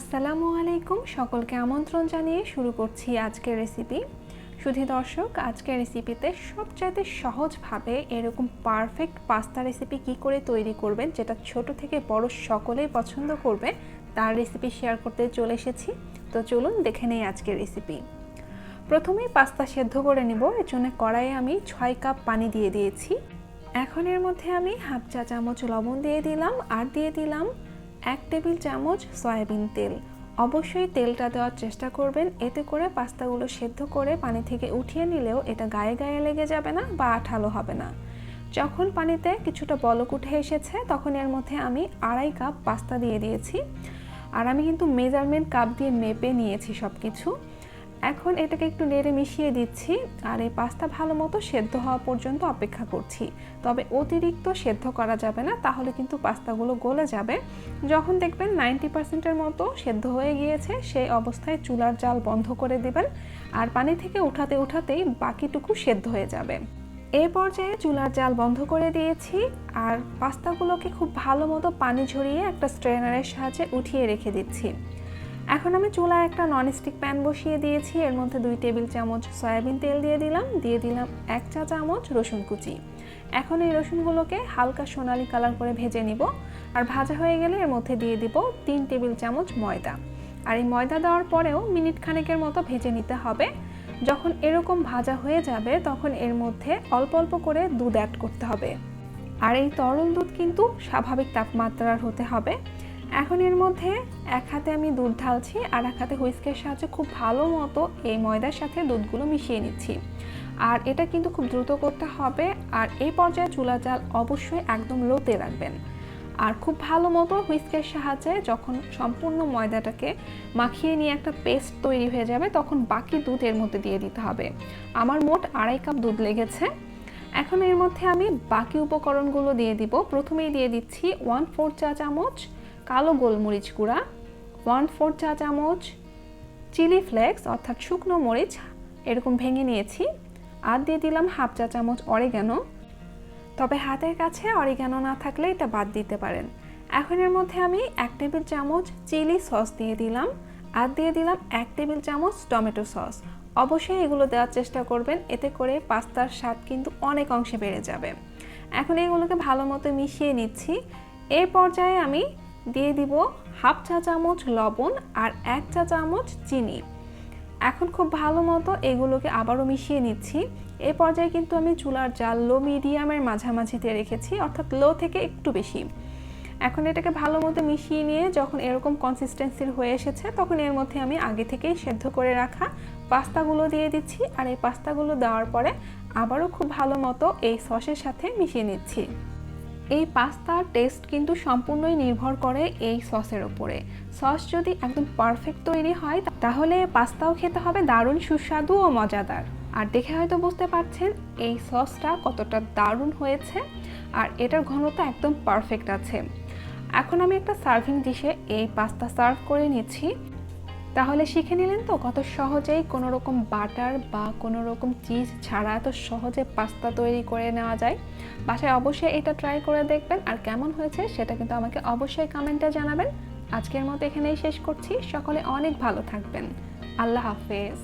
আসসালামু আলাইকুম, সকলকে আমন্ত্রণ জানিয়ে শুরু করছি আজকের রেসিপি। শুধু দর্শক, আজকের রেসিপিতে সবচাইতে সহজভাবে এরকম পারফেক্ট পাস্তা রেসিপি কি করে তৈরি করবেন, যেটা ছোট থেকে বড় সকলেই পছন্দ করবে, তার রেসিপি শেয়ার করতে চলে এসেছি। তো চলুন দেখে নেই আজকের রেসিপি। প্রথমেই পাস্তা সেদ্ধ করে নিব। এর জন্য কড়াইয়ে আমি 6 কাপ পানি দিয়ে দিয়েছি। এখন এর মধ্যে আমি হাফ চা চামচ লবণ দিয়ে দিলাম, আর দিয়ে দিলাম 1 টেবিল চামচ সয়াবিন তেল। অবশ্যই তেলটা দেওয়ার চেষ্টা করবেন, এতে করে পাস্তাগুলো সেদ্ধ করে পানি থেকে উঠিয়ে নিলেও এটা গায়ে গায়ে লেগে যাবে না বা আঠালো হবে না। যখন পানিতে কিছুটা বলক উঠে এসেছে, তখন এর মধ্যে আমি 2.5 কাপ পাস্তা দিয়ে দিয়েছি। আর আমি কিন্তু মেজারমেন্ট কাপ দিয়ে মেপে নিয়েছি সব কিছু। এখন এটাকে একটু নেড়ে মিশিয়ে দিচ্ছি, আর এই পাস্তা ভালো মতো সেদ্ধ হওয়া পর্যন্ত অপেক্ষা করছি। তবে অতিরিক্ত সেদ্ধ করা যাবে না, তাহলে কিন্তু পাস্তাগুলো গলে যাবে। যখন দেখবেন 90%-এর মতো সেদ্ধ হয়ে গিয়েছে, সেই অবস্থায় চুলার জাল বন্ধ করে দেবেন, আর পানি থেকে উঠাতেই বাকিটুকু সেদ্ধ হয়ে যাবে। এই পর্যায়ে চুলার জাল বন্ধ করে দিয়েছি, আর পাস্তাগুলোকে খুব ভালো মতো পানি ঝরিয়ে একটা স্ট্রেনারের সাহায্যে উঠিয়ে রেখে দিচ্ছি। এখন আমি চুলায় একটা ননস্টিক প্যান বসিয়ে দিয়েছি। এর মধ্যে 2 টেবিল চামচ সয়াবিন তেল দিয়ে দিলাম 1 চা চামচ রসুন কুচি। এখন এই রসুনগুলোকে হালকা সোনালি কালার করে ভেজে নিব। আর ভাজা হয়ে গেলে এর মধ্যে দিয়ে দিব 3 টেবিল চামচ ময়দা। আর এই ময়দা দেওয়ার পরেও মিনিট খানেকের মতো ভেজে নিতে হবে। যখন এরকম ভাজা হয়ে যাবে, তখন এর মধ্যে অল্প অল্প করে দুধ অ্যাড করতে হবে। আর এই তরল দুধ কিন্তু স্বাভাবিক তাপমাত্রার হতে হবে। এখন এর মধ্যে এক হাতে আমি দুধ ঢালছি, আর এক হাতে হুইস্কের সাহায্যে খুব ভালো মতো এই ময়দার সাথে দুধগুলো মিশিয়ে নিচ্ছি। আর এটা কিন্তু খুব দ্রুত করতে হবে। আর এই পর্যায়ে চুলা জাল অবশ্যই একদম লোতে রাখবেন। আর খুব ভালো মতো হুইস্কের সাহায্যে যখন সম্পূর্ণ ময়দাটাকে মাখিয়ে নিয়ে একটা পেস্ট তৈরি হয়ে যাবে, তখন বাকি দুধ এর মধ্যে দিয়ে দিতে হবে। আমার মোট 2.5 কাপ দুধ লেগেছে। এখন এর মধ্যে আমি বাকি উপকরণগুলো দিয়ে দিব। প্রথমেই দিয়ে দিচ্ছি 1/4 চা চামচ কালো গোলমরিচ গুঁড়া, 1/4 চা চামচ চিলি ফ্লেক্স অর্থাৎ শুকনো মরিচ এরকম ভেঙে নিয়েছি, আর দিয়ে দিলাম হাফ চা চামচ অরিগ্যানো। তবে হাতের কাছে অরিগ্যানো না থাকলে এটা বাদ দিতে পারেন। এখন এর মধ্যে আমি 1 টেবিল চামচ চিলি সস দিয়ে দিলাম, আর দিয়ে দিলাম 1 টেবিল চামচ টমেটো সস। অবশ্যই এগুলো দেওয়ার চেষ্টা করবেন, এতে করে পাস্তার স্বাদ কিন্তু অনেক অংশে বেড়ে যাবে। এখন এগুলোকে ভালো মতো মিশিয়ে নিচ্ছি। এই পর্যায়ে আমি দিয়ে দিব হাফ চা চামচ লবণ আর 1 চা চামচ চিনি। এখন খুব ভালো মতো এগুলোকে আবারও মিশিয়ে নিচ্ছি। এই পর্যায়ে কিন্তু আমি চুলার জাল লো মিডিয়ামের মাঝামাঝিতে রেখেছি, অর্থাৎ লো থেকে একটু বেশি। এখন এটাকে ভালো মতো মিশিয়ে নিয়ে যখন এরকম কনসিস্টেন্সির হয়ে এসেছে, তখন এর মধ্যে আমি আগে থেকেই সেদ্ধ করে রাখা পাস্তাগুলো দিয়ে দিচ্ছি। আর এই পাস্তাগুলো দেওয়ার পরে আবারও খুব ভালো মতো এই সসের সাথে মিশিয়ে নিচ্ছি। এই পাস্তার টেস্ট কিন্তু সম্পূর্ণই নির্ভর করে এই সসের ওপরে। সস যদি একদম পারফেক্ট তৈরি হয়, তাহলে পাস্তাও খেতে হবে দারুণ সুস্বাদু ও মজাদার। আর দেখে হয়তো বুঝতে পারছেন এই সসটা কতটা দারুণ হয়েছে, আর এটার ঘনত্ব একদম পারফেক্ট আছে। এখন আমি একটা সার্ভিং ডিশে এই পাস্তা সার্ভ করে নিচ্ছি। তাহলে শিখে নিলেন তো কত সহজেই কোনো রকম বাটার বা কোনো রকম চিজ ছাড়া এত সহজে পাস্তা তৈরি করে নেওয়া যায়। বাসায় অবশ্যই এটা ট্রাই করে দেখবেন, আর কেমন হয়েছে সেটা কিন্তু আমাকে অবশ্যই কমেন্টে জানাবেন। আজকের মতো এখানেই শেষ করছি। সকলে অনেক ভালো থাকবেন। আল্লাহ হাফেজ।